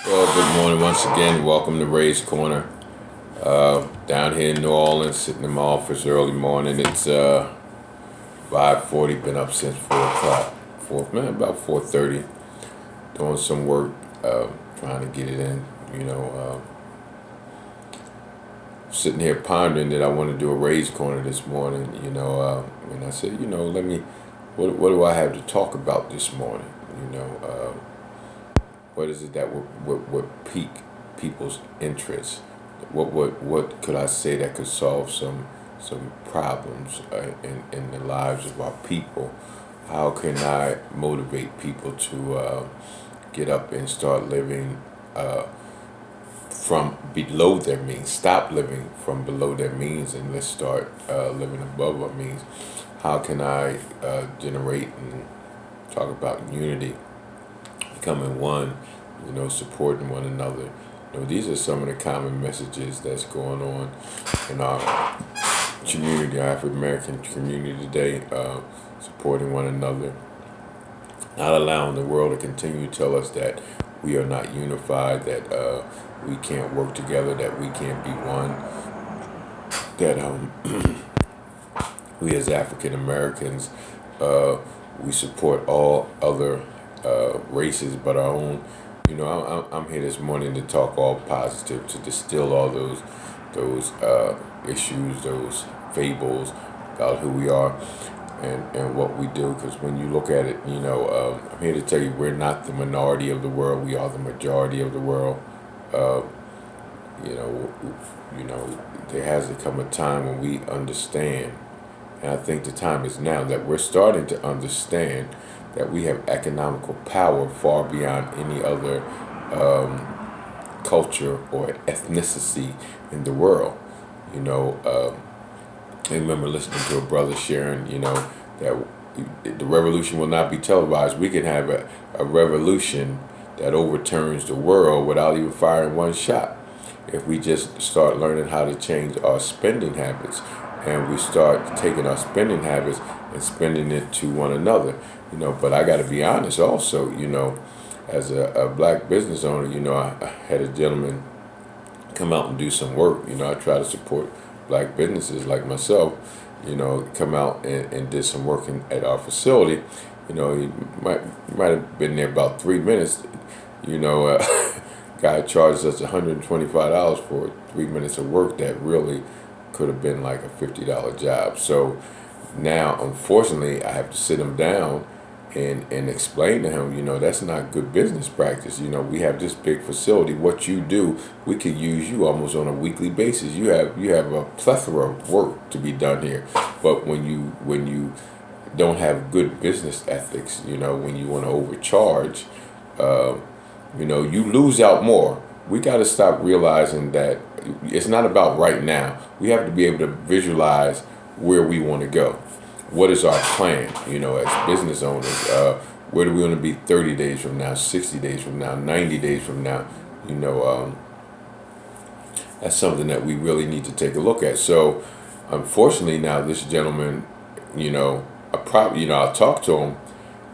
Well, good morning once again. Welcome to Ray's Corner. Down here in New Orleans, sitting in my office early morning. It's 5:40. Been up since 4 o'clock. About 4:30. Doing some work, trying to get it in. You know, sitting here pondering that I want to do a Ray's Corner this morning. And I said, let me. What do I have to talk about this morning? You know. What is it that would pique people's interest? What could I say that could solve some problems in the lives of our people? How can I motivate people to get up and start living from below their means? Stop living from below their means and let's start living above our means. How can I generate and talk about unity, becoming one, supporting one another? These are some of the common messages that's going on in our community, our African American community today, supporting one another, not allowing the world to continue to tell us that we are not unified, that we can't work together, that we can't be one, that we as African Americans, we support all other races but our own. I'm here this morning to talk all positive, to distill all those issues, those fables about who we are and what we do. Because when you look at it, I'm here to tell you we're not the minority of the world. We are the majority of the world. Uh, you know, there has to come a time when we understand, and I think the time is now that we're starting to understand that we have economical power far beyond any other culture or ethnicity in the world. I remember listening to a brother sharing, that the revolution will not be televised. We can have a revolution that overturns the world without even firing one shot. If we just start learning how to change our spending habits and we start taking our spending habits and spending it to one another. But I got to be honest also, as a black business owner, I had a gentleman come out and do some work. I try to support black businesses like myself, come out and did some work at our facility. He might have been there about 3 minutes. Guy charged us $125 for 3 minutes of work that really could have been like a $50 job. So now, unfortunately, I have to sit him down and explain to him, that's not good business practice. We have this big facility. What you do, we could use you almost on a weekly basis. You have a plethora of work to be done here. But when you don't have good business ethics, when you want to overcharge, you lose out more. We got to stop realizing that it's not about right now. We have to be able to visualize where we want to go. What is our plan, as business owners? Where do we want to be 30 days from now, 60 days from now, 90 days from now? That's something that we really need to take a look at. So, unfortunately, now this gentleman, I'll talk to him,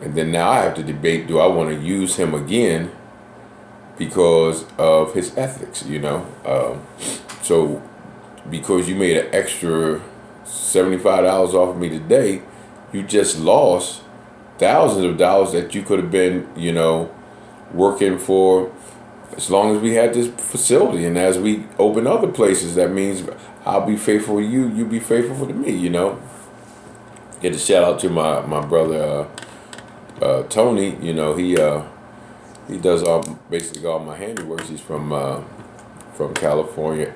and then now I have to debate: do I want to use him again because of his ethics? So because you made an extra $75 off of me today, you just lost thousands of dollars that you could have been, working for as long as we had this facility. And as we open other places, that means I'll be faithful to you, you be faithful to me, Get a shout out to my brother Tony. He does basically all my handiwork. He's from California,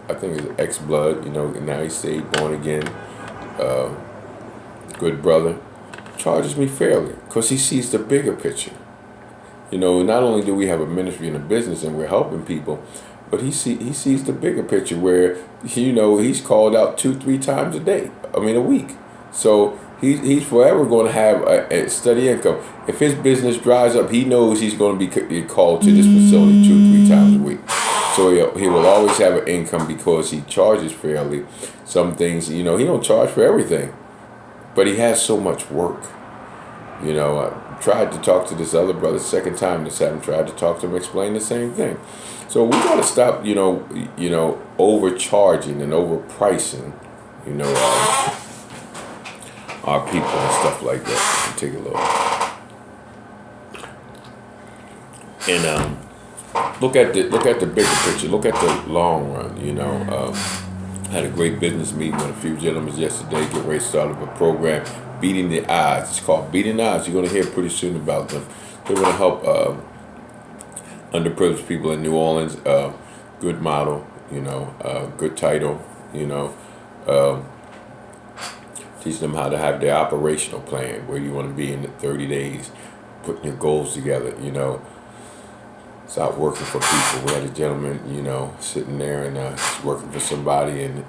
I think it's ex-blood, now he's saved, born again, good brother, charges me fairly because he sees the bigger picture. Not only do we have a ministry and a business and we're helping people, but he sees the bigger picture where, he's called out 2-3 times a week. So he's forever going to have a steady income. If his business dries up, he knows he's going to be called to this facility 2-3 times a week. So he will always have an income because he charges fairly. Some things, he don't charge for everything, but he has so much work. tried to talk to this other brother. Second time this happened, tried to talk to him, explain the same thing. So we got to stop, overcharging and overpricing, you know, our people and stuff like that. Take a look. And look at the bigger picture. Look at the long run. Had a great business meeting with a few gentlemen yesterday. Get ready to start up a program, Beating the Odds. It's called Beating the Odds. You're going to hear pretty soon about them. They want to help underprivileged people in New Orleans. Good model, good title, teach them how to have their operational plan, where you want to be in the 30 days, putting your goals together, Start working for people. We had a gentleman, sitting there and he's working for somebody and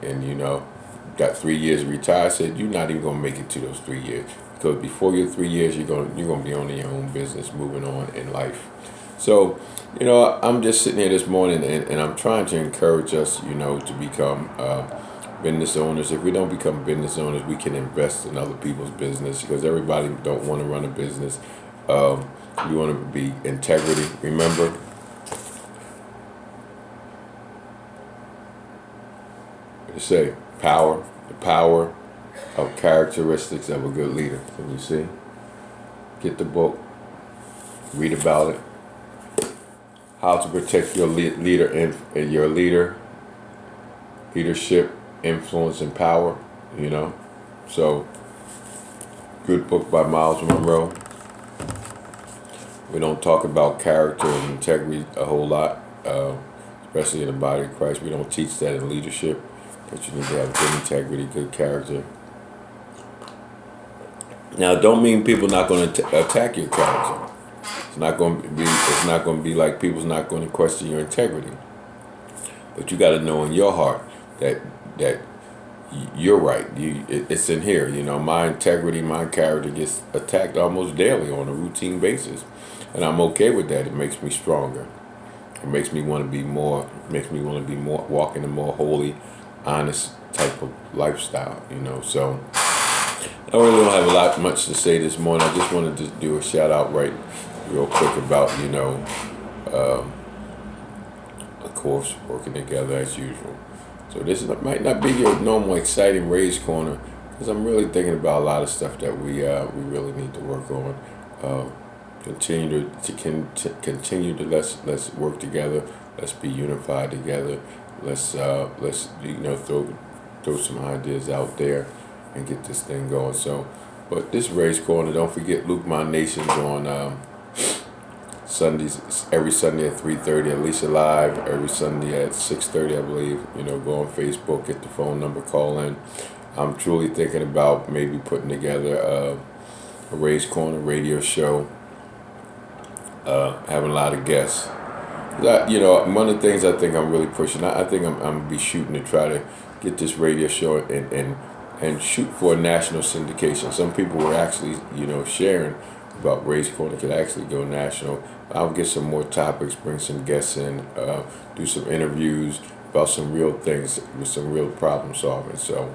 got 3 years to retire. I said, you're not even going to make it to those 3 years. Because before your 3 years, you're going to be owning your own business, moving on in life. So, I'm just sitting here this morning and I'm trying to encourage us, to become business owners. If we don't become business owners, we can invest in other people's business because everybody don't want to run a business. We want to be integrity. Remember, what do you say? The power of characteristics of a good leader. Can you see? Get the book, read about it. How to protect your leadership, influence, and power. So good book by Miles Monroe. We don't talk about character and integrity a whole lot, especially in the body of Christ. We don't teach that in leadership, but you need to have good integrity, good character. Now, don't mean people not going to attack your character. It's not going to be like people's not going to question your integrity. But you got to know in your heart that you're right. It's in here. My integrity, my character gets attacked almost daily on a routine basis, and I'm okay with that. It makes me stronger. It makes me want to be more. Walking a more holy, honest type of lifestyle. So I really don't have much to say this morning. I just wanted to do a shout out real quick about of course, working together as usual. So this might not be your normal exciting Raise Corner, because I'm really thinking about a lot of stuff that we really need to work on. Continue to let's work together. Let's be unified together. Let's throw some ideas out there and get this thing going. So, but this Raise Corner, don't forget Luke My Nations on Sundays, every Sunday at 3:30, Alicia Live every Sunday at 6:30, I believe. Go on Facebook, get the phone number, call in. I'm truly thinking about maybe putting together a Raise Corner radio show, having a lot of guests. One of the things I think I'm really pushing, I think I'm going to be shooting to try to get this radio show and shoot for a national syndication. Some people were actually, sharing about Raise Corner could actually go national. I'll get some more topics, bring some guests in, do some interviews about some real things with some real problem solving. So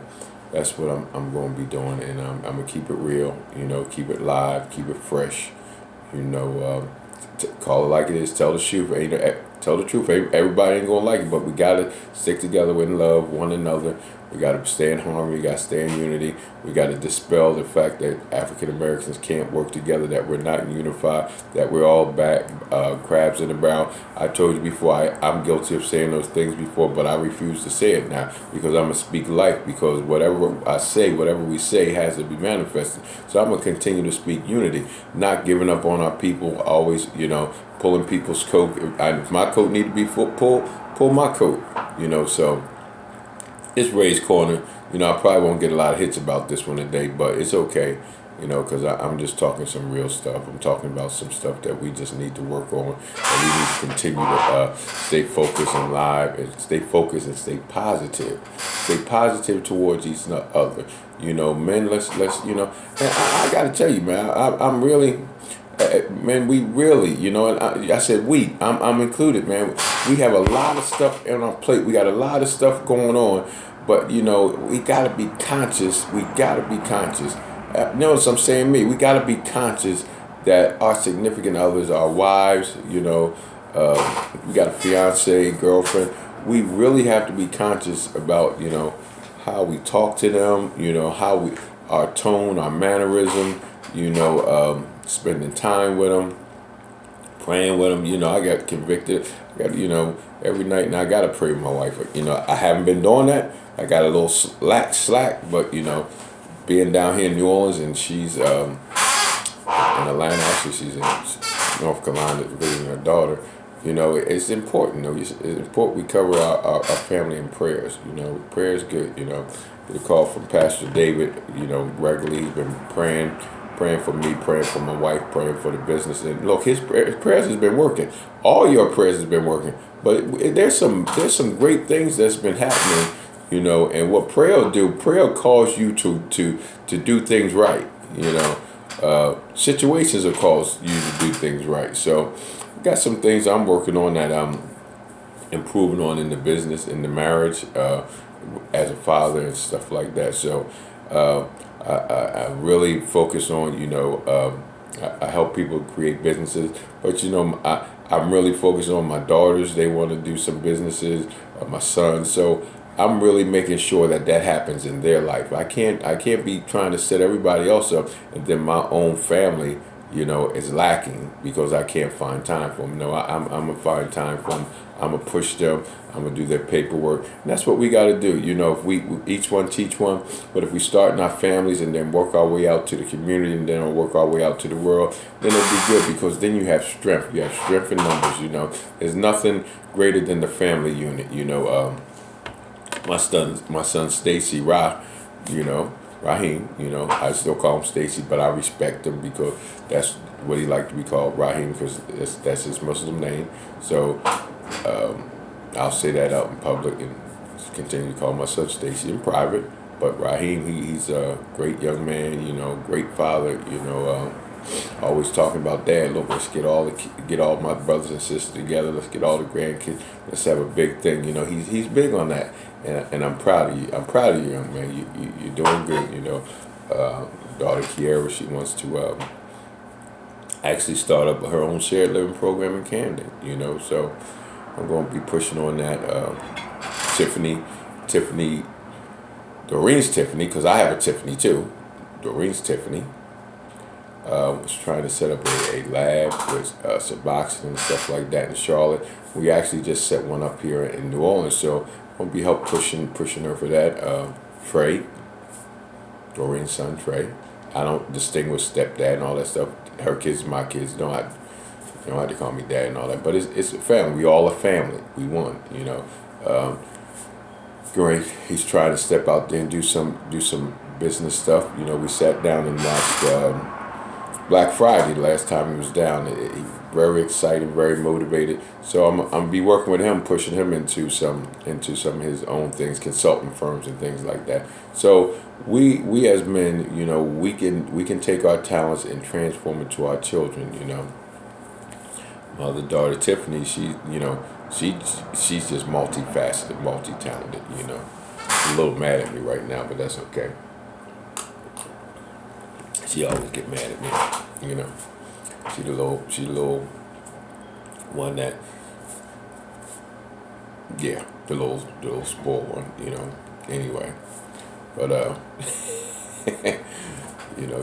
that's what I'm going to be doing, and I'm going to keep it real, keep it live, keep it fresh, call it like it is, tell the truth. Tell the truth. Everybody ain't going to like it, but we got to stick together with love one another. We got to stay in harmony. We got to stay in unity. We got to dispel the fact that African Americans can't work together, that we're not unified, that we're all crabs in the barrel. I told you before, I'm guilty of saying those things before, but I refuse to say it now because I'm going to speak life, because whatever I say, whatever we say has to be manifested. So I'm going to continue to speak unity, not giving up on our people, always, pulling people's coat. If my coat need to be pull my coat, so it's Raise Corner. I probably won't get a lot of hits about this one today, but it's okay, because I'm just talking some real stuff. I'm talking about some stuff that we just need to work on, and we need to continue to stay focused and live, and stay focused and stay positive. Stay positive towards each other. Men, let's and I got to tell you, man, I'm really... man, we really, and I said we, I'm included, man. We have a lot of stuff on our plate. We got a lot of stuff going on, but, we got to be conscious. We got to be conscious. Notice I'm saying me. We got to be conscious that our significant others, our wives, we got a fiance, girlfriend. We really have to be conscious about, how we talk to them, how our tone, our mannerism, spending time with them, praying with them. I got convicted. I got, every night now I got to pray with my wife. I haven't been doing that. I got a little slack, but, being down here in New Orleans, and she's in Atlanta, actually she's in North Carolina visiting her daughter. It's important. It's important we cover our family in prayers. Prayer is good. Get a call from Pastor David. Regularly he's been praying for me, praying for my wife, praying for the business. And look, his prayers has been working. All your prayers has been working. But there's some great things that's been happening. And what prayer will do, prayer will cause you to do things right. Situations will cause you to do things right. So got some things I'm working on that I'm improving on in the business, in the marriage, as a father and stuff like that. So I really focus on, I help people create businesses, but I'm really focused on my daughters. They want to do some businesses, my son. So I'm really making sure that happens in their life. I can't be trying to set everybody else up, and then my own family, is lacking because I can't find time for them. No, I'm gonna find time for them. I'm gonna push them. I'm gonna do their paperwork, and that's what we got to do. If we each one teach one, but if we start in our families and then work our way out to the community and then work our way out to the world, then it'll be good because then you have strength. You have strength in numbers. There's nothing greater than the family unit. My son Stacy Raheem, I still call him Stacy, but I respect him because that's what he liked to be called, Raheem, because that's his Muslim name. So I'll say that out in public and continue to call myself Stacy in private. But Raheem, he's a great young man, great father, always talking about dad. Look, let's get all my brothers and sisters together. Let's get all the grandkids. Let's have a big thing. He's big on that, and I'm proud of you. I'm proud of you, young man. You're doing good. Daughter Kiara, she wants to actually start up her own shared living program in Camden. So I'm going to be pushing on that. Doreen's Tiffany, because I have a Tiffany too. Doreen's Tiffany. Was trying to set up a lab with Suboxone and stuff like that in Charlotte. We actually just set one up here in New Orleans, so I'll be help pushing her for that. Trey, Doreen's son Trey. I don't distinguish stepdad and all that stuff. Her kids, my kids. Don't have to call me dad and all that. But it's a family. We all a family. We one. Great. He's trying to step out there and do some business stuff. We sat down and watched Black Friday the last time he was down. Very excited, very motivated. So I'm gonna be working with him, pushing him into some of his own things, consulting firms and things like that. So we as men, we can take our talents and transform it to our children. My other daughter Tiffany, she's just multifaceted, multi-talented. She's a little mad at me right now, but that's okay. She always get mad at me, She the little one that, yeah, the little spoiled one, Anyway, but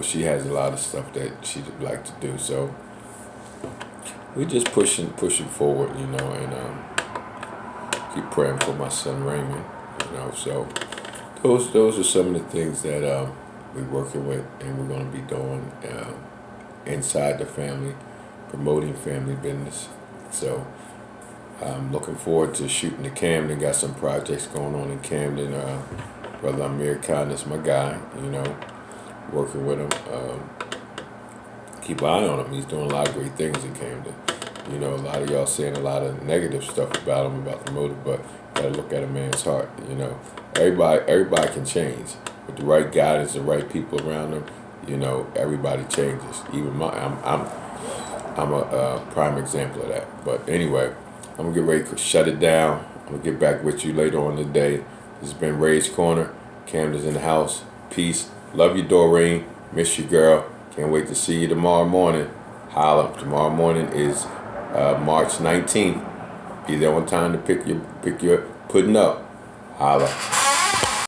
she has a lot of stuff that she'd like to do. So we're just pushing forward, and keep praying for my son Raymond, So those are some of the things that we're working with, and we're going to be doing inside the family, promoting family business. So I'm looking forward to shooting to Camden. Got some projects going on in Camden. Brother Amir Khan is my guy, working with him. Keep an eye on him. He's doing a lot of great things in Camden. A lot of y'all saying a lot of negative stuff about him, about the motive, but gotta look at a man's heart. Everybody can change with the right guidance, the right people around them. Everybody changes. Even I'm a prime example of that. But anyway, I'm gonna get ready to shut it down. I'm gonna get back with you later on today. This has been Ray's Corner. Camden's in the house. Peace. Love you, Doreen. Miss you, girl. Can't wait to see you tomorrow morning. Holla. Tomorrow morning is March 19th. Be there on time to pick your pudding up. Holla.